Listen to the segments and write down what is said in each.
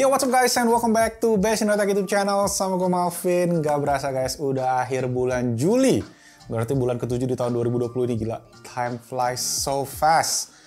Yo, what's up guys, and welcome back to Best in Otak YouTube channel. Sama gue Malvin. Gak berasa guys, udah akhir bulan Juli. Berarti bulan ke-7 di tahun 2020 ini. Gila, time flies so fast.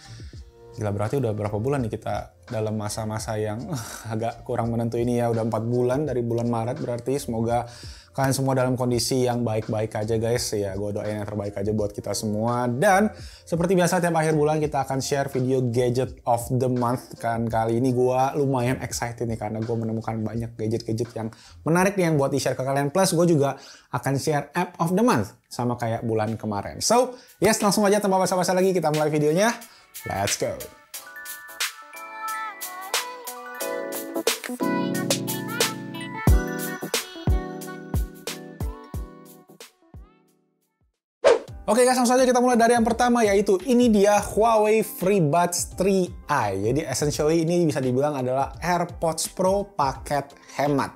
Gila, berarti udah berapa bulan nih kita dalam masa-masa yang agak kurang menentu ini ya. Udah 4 bulan dari bulan Maret berarti. Semoga kalian semua dalam kondisi yang baik-baik aja guys. Ya, gue doain yang terbaik aja buat kita semua. Dan seperti biasa tiap akhir bulan kita akan share video gadget of the month. Kan kali ini gue lumayan excited nih karena gue menemukan banyak gadget-gadget yang menarik nih yang buat di-share ke kalian. Plus gue juga akan share app of the month sama kayak bulan kemarin. So, yes, langsung aja tanpa basa-basi lagi kita mulai videonya. Let's go! Oke guys, langsung saja kita mulai dari yang pertama, yaitu ini dia Huawei FreeBuds 3i. Jadi essentially ini bisa dibilang adalah AirPods Pro paket hemat.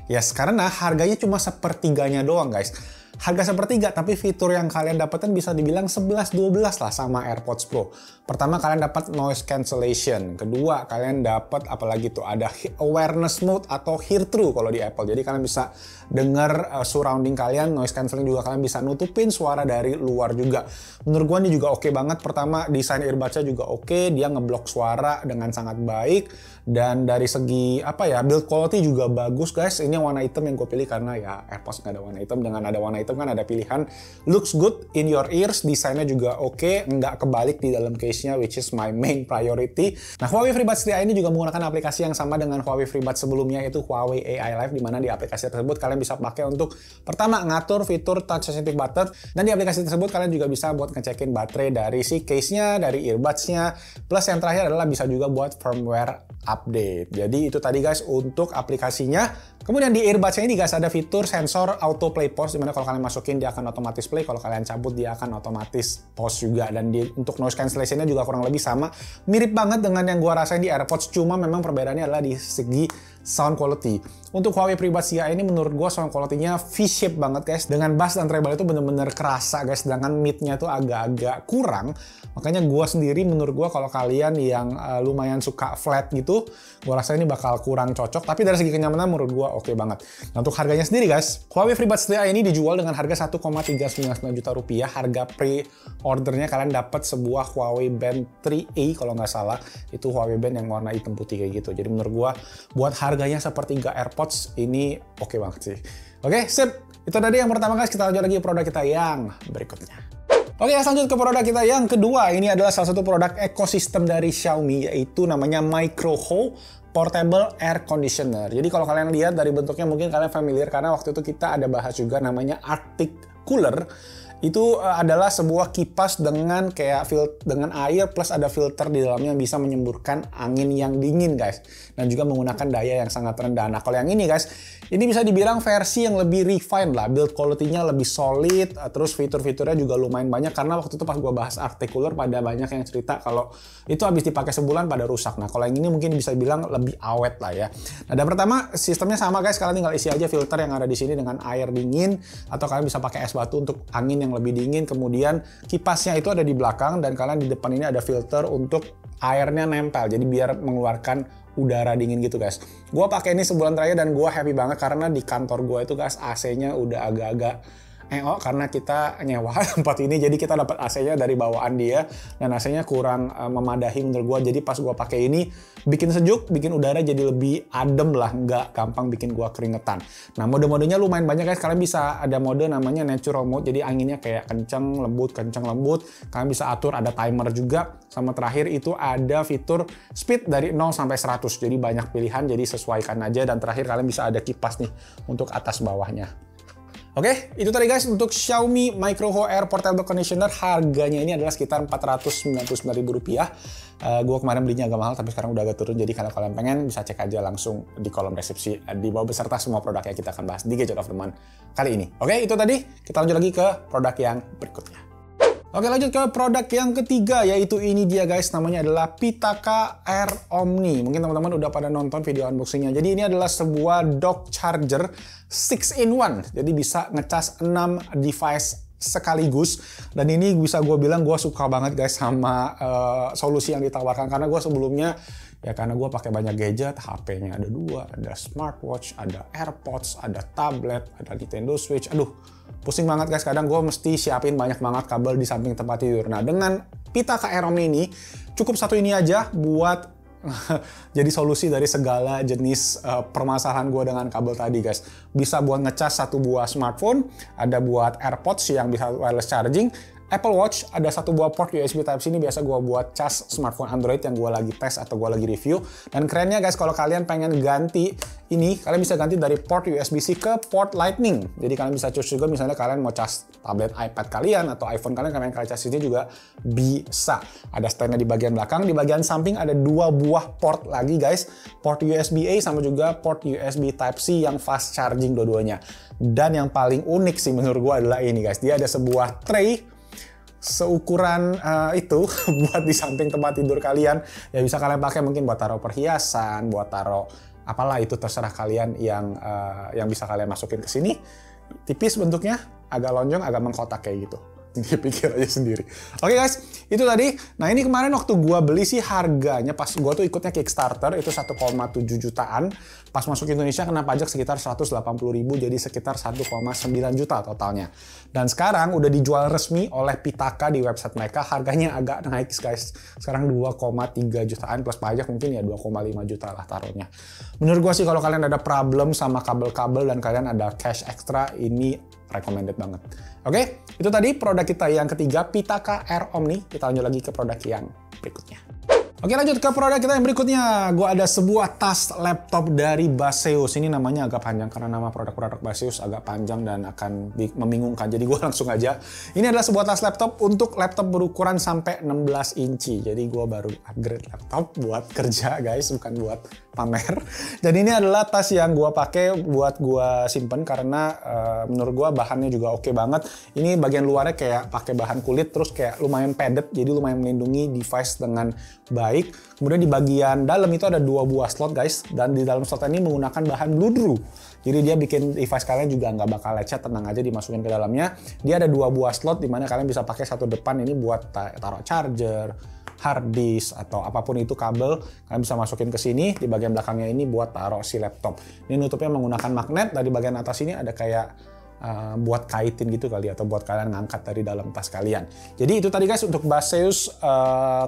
Yes, karena harganya cuma sepertiganya doang guys. Harga sepertiga, tapi fitur yang kalian dapatkan bisa dibilang 11-12 lah sama AirPods Pro. Pertama, kalian dapat noise cancellation. Kedua, kalian dapat apalagi tuh ada awareness mode atau hear through kalau di Apple. Jadi kalian bisa dengar surrounding kalian, noise cancelling juga kalian bisa nutupin suara dari luar juga. Menurut gua ini juga oke banget. Pertama, desain earbuds-nya juga oke, dia ngeblok suara dengan sangat baik. Dan dari segi apa ya, build quality juga bagus guys. Ini warna hitam yang gue pilih karena ya AirPods nggak ada warna hitam. Dengan ada warna hitam kan ada pilihan looks good in your ears, desainnya juga oke, nggak kebalik di dalam case-nya, which is my main priority. Nah, Huawei FreeBuds 3i ini juga menggunakan aplikasi yang sama dengan Huawei FreeBuds sebelumnya, yaitu Huawei AI Live, di mana di aplikasi tersebut kalian bisa pakai untuk pertama ngatur fitur touch sensitive button, dan di aplikasi tersebut kalian juga bisa buat ngecekin baterai dari si case-nya, dari earbuds-nya, plus yang terakhir adalah bisa juga buat firmware update. Jadi itu tadi guys untuk aplikasinya. Kemudian di earbuds-nya ini guys ada fitur sensor auto play pause, dimana kalau kalian masukin dia akan otomatis play, kalau kalian cabut dia akan otomatis pause juga. Dan untuk noise cancellation-nya juga kurang lebih sama, mirip banget dengan yang gua rasain di AirPods, cuma memang perbedaannya adalah di segi sound quality. Untuk Huawei FreeBuds 3i ini menurut gua sound quality-nya V-shape banget guys, dengan bass dan treble itu bener-bener kerasa guys, sedangkan mid-nya tuh agak-agak kurang. Makanya gua sendiri menurut gua kalau kalian yang lumayan suka flat gitu, gua rasa ini bakal kurang cocok. Tapi dari segi kenyamanan menurut gua oke banget. Nah, untuk harganya sendiri guys, Huawei FreeBuds 3i ini dijual dengan harga 1,399 juta rupiah. Harga pre-ordernya kalian dapat sebuah Huawei Band 3A kalau nggak salah. Itu Huawei Band yang warna hitam putih kayak gitu. Jadi menurut gua buat harganya sepertiga AirPods ini oke banget sih. Oke, sip. Itu tadi yang pertama guys, kita lanjut lagi produk kita yang berikutnya. Oke, lanjut ke produk kita yang kedua. Ini adalah salah satu produk ekosistem dari Xiaomi, yaitu namanya Microho Portable Air Conditioner. Jadi kalau kalian lihat dari bentuknya mungkin kalian familiar karena waktu itu kita ada bahas juga namanya Arctic Cooler. Itu adalah sebuah kipas dengan kayak dengan air plus ada filter di dalamnya yang bisa menyemburkan angin yang dingin guys, dan juga menggunakan daya yang sangat rendah. Nah, kalau yang ini guys, ini bisa dibilang versi yang lebih refined lah, build quality-nya lebih solid, terus fitur-fiturnya juga lumayan banyak karena waktu itu pas gua bahas Arctic Cooler pada banyak yang cerita kalau itu habis dipakai sebulan pada rusak. Nah, kalau yang ini mungkin bisa dibilang lebih awet lah ya. Nah, dan pertama sistemnya sama guys, kalian tinggal isi aja filter yang ada di sini dengan air dingin, atau kalian bisa pakai es batu untuk angin yang lebih dingin. Kemudian kipasnya itu ada di belakang dan kalian di depan ini ada filter untuk airnya nempel, jadi biar mengeluarkan udara dingin gitu guys. Gua pakai ini sebulan terakhir dan gua happy banget karena di kantor gua itu guys AC-nya udah agak-agak karena kita nyewa tempat ini, jadi kita dapat AC-nya dari bawaan dia dan AC-nya kurang memadahi menurut gua. Jadi pas gua pakai ini bikin sejuk, bikin udara jadi lebih adem lah, nggak gampang bikin gua keringetan. Nah, mode-modenya lumayan banyak guys. Kalian bisa ada mode namanya natural mode, jadi anginnya kayak kenceng lembut. Kalian bisa atur, ada timer juga. Sama terakhir itu ada fitur speed dari 0 sampai 100. Jadi banyak pilihan, jadi sesuaikan aja. Dan terakhir kalian bisa ada kipas nih untuk atas bawahnya. Oke, itu tadi guys untuk Xiaomi Microho Air Portable Conditioner. Harganya ini adalah sekitar Rp499.000. Gue kemarin belinya agak mahal, tapi sekarang udah agak turun. Jadi kalau kalian pengen bisa cek aja langsung di kolom deskripsi di bawah beserta semua produk yang kita akan bahas di Gadget of the Month kali ini. Oke, itu tadi. Kita lanjut lagi ke produk yang berikutnya. Oke, lanjut ke produk yang ketiga, yaitu ini dia guys, namanya adalah Pitaka Air Omni. Mungkin teman-teman udah pada nonton video unboxingnya. Jadi ini adalah sebuah dock charger 6-in-1. Jadi bisa ngecas 6 device sekaligus. Dan ini bisa gue bilang gue suka banget guys sama solusi yang ditawarkan. Karena gue sebelumnya Ya karena gue pakai banyak gadget, HP-nya ada 2, ada smartwatch, ada AirPods, ada tablet, ada Nintendo Switch. Aduh, pusing banget guys. Kadang gue mesti siapin banyak banget kabel di samping tempat tidur. Nah, dengan Pitaka AirOmni ini, cukup satu ini aja buat jadi solusi dari segala jenis permasalahan gue dengan kabel tadi guys. Bisa buat ngecas satu buah smartphone, ada buat AirPods yang bisa wireless charging, Apple Watch ada satu buah port USB Type-C, ini biasa gue buat cas smartphone Android yang gue lagi tes atau gue lagi review. Dan kerennya guys, kalau kalian pengen ganti ini, kalian bisa ganti dari port USB-C ke port Lightning. Jadi kalian bisa choose juga, misalnya kalian mau cas tablet iPad kalian atau iPhone kalian cas ini juga bisa. Ada stand-nya di bagian belakang, di bagian samping ada 2 buah port lagi guys. Port USB-A sama juga port USB Type-C yang fast charging dua-duanya. Dan yang paling unik sih menurut gue adalah ini guys, dia ada sebuah tray seukuran itu buat di samping tempat tidur kalian. Ya bisa kalian pakai mungkin buat taruh perhiasan, buat taruh apalah itu terserah kalian yang bisa kalian masukin ke sini. Tipis bentuknya, agak lonjong, agak mengkotak kayak gitu. Dia pikir aja sendiri. Oke guys, itu tadi. Nah ini kemarin waktu gua beli sih harganya pas gua tuh ikutnya Kickstarter itu 1,7 jutaan. Pas masuk Indonesia kena pajak sekitar 180.000, jadi sekitar 1,9 juta totalnya. Dan sekarang udah dijual resmi oleh Pitaka di website mereka. Harganya agak naik guys. Sekarang 2,3 jutaan plus pajak mungkin ya 2,5 juta lah taruhnya. Menurut gua sih kalau kalian ada problem sama kabel-kabel dan kalian ada cash extra, ini recommended banget. Oke, itu tadi produk kita yang ketiga, Pitaka AirOmni. Kita lanjut lagi ke produk yang berikutnya. Oke, lanjut ke produk kita yang berikutnya. Gue ada sebuah tas laptop dari Baseus. Ini namanya agak panjang karena nama produk-produk Baseus agak panjang dan akan membingungkan. Jadi gue langsung aja. Ini adalah sebuah tas laptop untuk laptop berukuran sampai 16 inci. Jadi gue baru upgrade laptop buat kerja guys, bukan buat pamer. Dan ini adalah tas yang gue pakai buat gue simpen karena menurut gue bahannya juga oke banget. Ini bagian luarnya kayak pakai bahan kulit, terus kayak lumayan padded, jadi lumayan melindungi device dengan baik. Kemudian di bagian dalam itu ada 2 buah slot guys, dan di dalam slot ini menggunakan bahan bludru. Jadi dia bikin device kalian juga nggak bakal lecet, tenang aja dimasukin ke dalamnya. Dia ada 2 buah slot di mana kalian bisa pakai satu depan ini buat taruh charger, hard disk atau apapun itu kabel, kalian bisa masukin ke sini. Di bagian belakangnya ini buat taruh si laptop. Ini nutupnya menggunakan magnet. Dan di bagian atas ini ada kayak buat kaitin gitu kali, atau buat kalian ngangkat dari dalam tas kalian. Jadi itu tadi guys untuk Baseus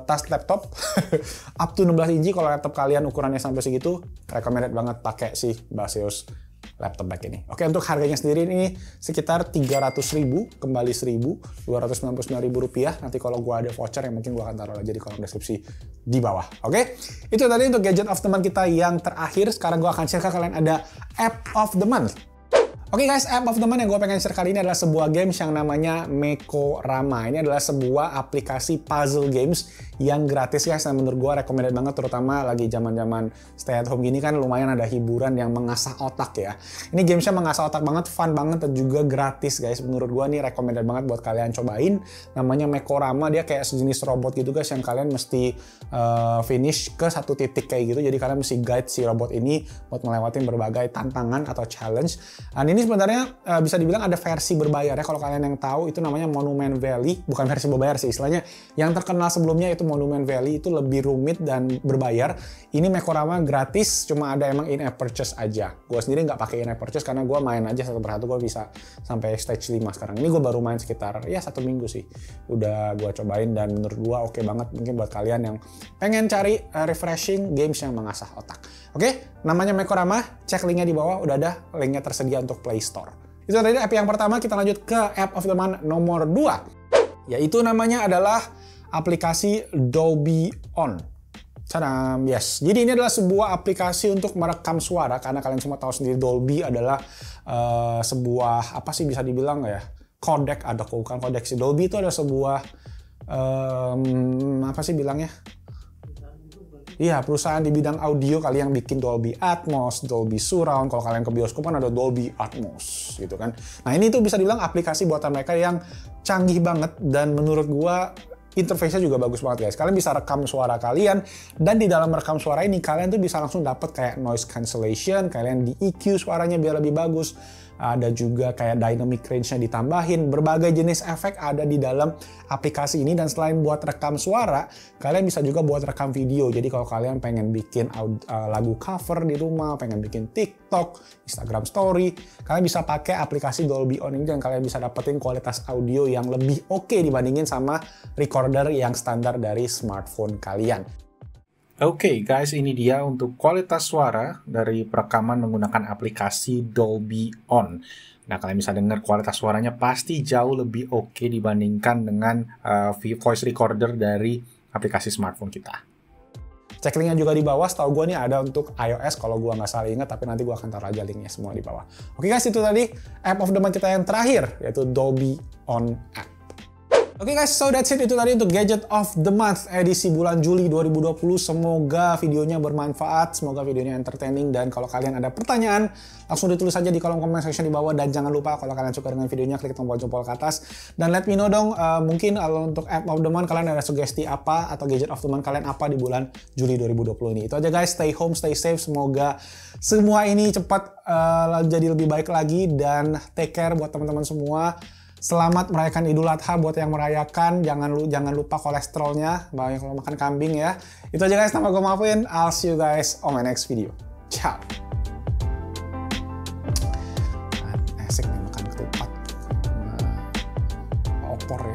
tas laptop up to 16 inci. Kalau laptop kalian ukurannya sampai segitu, recommended banget pakai si Baseus laptop bag ini. Oke, untuk harganya sendiri ini sekitar 300.000, kembali 1.299.000 rupiah. Nanti kalau gua ada voucher yang mungkin gua akan taruh aja di kolom deskripsi di bawah. Oke, itu tadi untuk gadget of the month kita yang terakhir. Sekarang gua akan share ke kalian ada app of the month. Oke guys, app of the month yang gue pengen share kali ini adalah sebuah games yang namanya Mekorama. Ini adalah sebuah aplikasi puzzle games yang gratis guys, dan menurut gue recommended banget, terutama lagi zaman-zaman stay at home gini kan lumayan ada hiburan yang mengasah otak ya. Ini gamesnya mengasah otak banget, fun banget, dan juga gratis guys. Menurut gue nih recommended banget buat kalian cobain. Namanya Mekorama, dia kayak sejenis robot gitu guys yang kalian mesti finish ke satu titik kayak gitu. Jadi kalian mesti guide si robot ini buat melewatin berbagai tantangan atau challenge. Dan ini sebenarnya bisa dibilang ada versi berbayar ya. Kalau kalian yang tahu itu namanya Monument Valley, bukan versi berbayar sih istilahnya. Yang terkenal sebelumnya itu Monument Valley, itu lebih rumit dan berbayar. Ini Mekorama gratis, cuma ada emang in-app purchase aja. Gue sendiri nggak pakai in-app purchase karena gue main aja satu persatu, gue bisa sampai stage 5 sekarang. Ini gue baru main sekitar ya 1 minggu sih. Udah gue cobain dan menurut gue oke banget. Mungkin buat kalian yang pengen cari refreshing games yang mengasah otak. Oke, namanya Mekorama, cek linknya di bawah, udah ada linknya tersedia untuk Play Store. Itu tadi app yang pertama. Kita lanjut ke app of the month nomor 2. Yaitu namanya adalah aplikasi Dolby On. Tadam, yes. Jadi ini adalah sebuah aplikasi untuk merekam suara, karena kalian semua tahu sendiri Dolby adalah sebuah, apa sih bisa dibilang ya, codec, ada bukan codec sih. Dolby itu adalah sebuah, apa sih bilangnya? Iya, perusahaan di bidang audio kali yang bikin Dolby Atmos, Dolby Surround. Kalau kalian ke bioskop kan ada Dolby Atmos gitu kan. Nah ini tuh bisa dibilang aplikasi buatan mereka yang canggih banget, dan menurut gua interface-nya juga bagus banget guys. Kalian bisa rekam suara kalian, dan di dalam merekam suara ini kalian tuh bisa langsung dapat kayak noise cancellation, kalian di EQ suaranya biar lebih bagus. ada juga kayak dynamic range-nya ditambahin, berbagai jenis efek ada di dalam aplikasi ini. Dan selain buat rekam suara, kalian bisa juga buat rekam video. Jadi kalau kalian pengen bikin lagu cover di rumah, pengen bikin TikTok, Instagram Story, kalian bisa pakai aplikasi Dolby On ini dan kalian bisa dapetin kualitas audio yang lebih oke dibandingin sama recorder yang standar dari smartphone kalian. Oke guys, ini dia untuk kualitas suara dari perekaman menggunakan aplikasi Dolby On. Nah, kalian bisa dengar kualitas suaranya pasti jauh lebih oke dibandingkan dengan voice recorder dari aplikasi smartphone kita. Cek linknya juga di bawah, setahu gue nih ada untuk iOS kalau gue nggak salah ingat, tapi nanti gue akan taruh aja linknya semua di bawah. Oke guys, itu tadi app of the month kita yang terakhir, yaitu Dolby On App. Oke guys, so that's it. Itu tadi untuk Gadget of the Month edisi bulan Juli 2020. Semoga videonya bermanfaat, semoga videonya entertaining, dan kalau kalian ada pertanyaan, langsung ditulis aja di kolom comment section di bawah. Dan jangan lupa kalau kalian suka dengan videonya, klik tombol jempol ke atas. Dan let me know dong, mungkin kalau untuk App of the Month kalian ada sugesti apa, atau Gadget of the Month kalian apa di bulan Juli 2020 ini. Itu aja guys, stay home, stay safe. Semoga semua ini cepat jadi lebih baik lagi, dan take care buat teman-teman semua. Selamat merayakan Idul Adha buat yang merayakan. Jangan lupa kolesterolnya, banyak kalau makan kambing ya. Itu aja guys, nama gue Marvin. I'll see you guys on my next video. Ciao. Asik nih makan ketupat. Opor ya.